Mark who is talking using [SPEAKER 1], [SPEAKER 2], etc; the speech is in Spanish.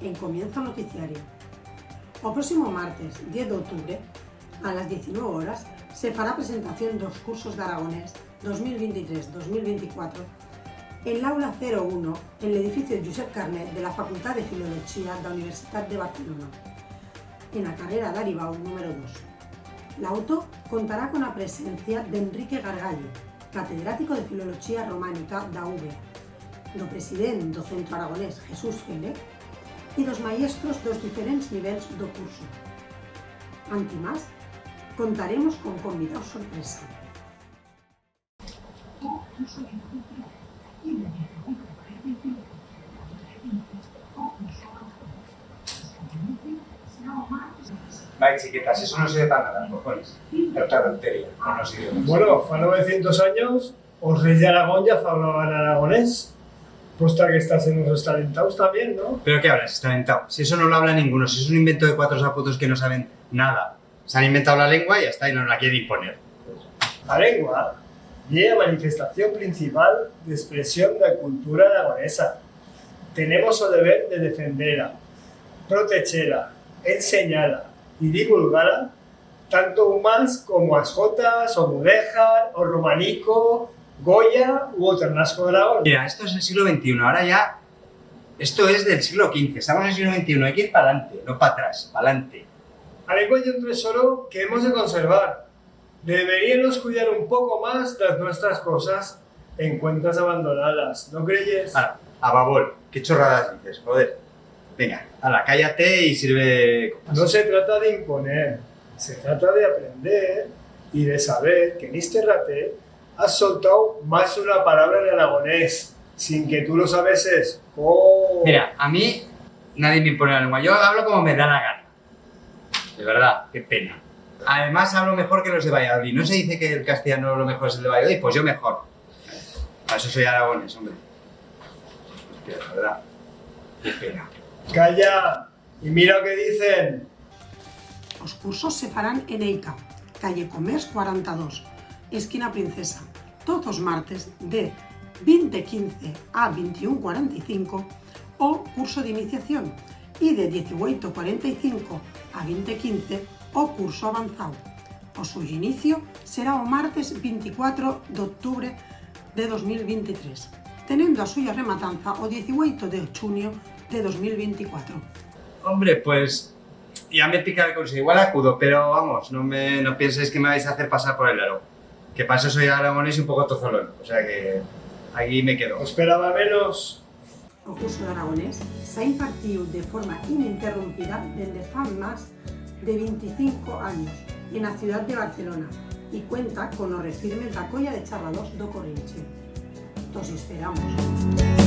[SPEAKER 1] en Comienzo Noticiario. O próximo martes 10 de outubro, a las 19 horas, se fará presentación dos cursos de aragonés 2023-2024 en l'aula 01 en l'edificio Josep Carnet de la Facultad de Filoloxía da Universitat de Barcelona, en la carrera d'Aribau número 2. L'auto contará con la presencia de Enrique Gargallo, catedrático de Filoloxía Románica da UB, do presidente do Centro Aragonés Jesús Félix e dos maestros dos diferentes niveles do curso. Antimás, contaremos con convidados sorpresa.
[SPEAKER 2] Vai, chiquitas, eso no sirve para nada, cojones. De otra tontería, con los idiomas.
[SPEAKER 3] Bueno, fa 900 años os reyes de Aragón ya hablaban aragonés. Puesto que estás en unos talentados también, ¿no?
[SPEAKER 2] ¿Pero qué hablas, estalentado? Si eso no lo habla ninguno, si es un invento de cuatro zaputos que no saben nada. Se han inventado la lengua y ya está, y no la quieren imponer.
[SPEAKER 3] La lengua es la manifestación principal de expresión de la cultura aragonesa. Tenemos el deber de defenderla, protegerla, enseñarla y divulgarla tanto más como as jotas, o mudéjar, o romanico, Goya u Oternasco de Aragón.
[SPEAKER 2] Mira, esto es el siglo XXI, ahora ya... Esto es del siglo XV, estamos en el siglo XXI, hay que ir para adelante, no para atrás, para adelante.
[SPEAKER 3] La lengua es un tesoro que hemos de conservar. Deberíamos cuidar un poco más de nuestras cosas en cuentas abandonadas, ¿no creyes?
[SPEAKER 2] Ahora, a babol, qué chorradas dices, joder. Venga, ala, cállate y sirve copas.
[SPEAKER 3] No se trata de imponer, se trata de aprender y de saber que en este rate has soltado más de una palabra en aragonés, sin que tú lo sabeses. ¡Oh!
[SPEAKER 2] Mira, a mí nadie me impone la lengua, yo hablo como me da la gana. De verdad, qué pena. Además hablo mejor que los de Valladolid. ¿No se dice que el castellano lo mejor es el de Valladolid? Pues yo mejor. Para eso soy aragonés, hombre. Hostia, de verdad. Qué pena.
[SPEAKER 3] Calla y mira lo que dicen.
[SPEAKER 1] Los cursos se farán en EICA, calle Comers 42, esquina Princesa, todos los martes de 20:15 a 21:45 o curso de iniciación y de 18:45 a 20:15 o curso avanzado. O su inicio será o martes 24 de octubre de 2023, teniendo a suya rematanza o 18 de junio de 2024.
[SPEAKER 2] Hombre, pues ya me pica el consejo. Igual acudo, pero vamos, no penséis que me vais a hacer pasar por el aro. Que para eso soy aragonés y un poco tozolón. O sea que aquí me quedo.
[SPEAKER 3] Esperaba menos.
[SPEAKER 1] O curso de aragonés se ha impartido de forma ininterrumpida desde fa más de 25 años en la ciudad de Barcelona y cuenta con los refirmes da colla de charladors do Corrinche. Os esperamos.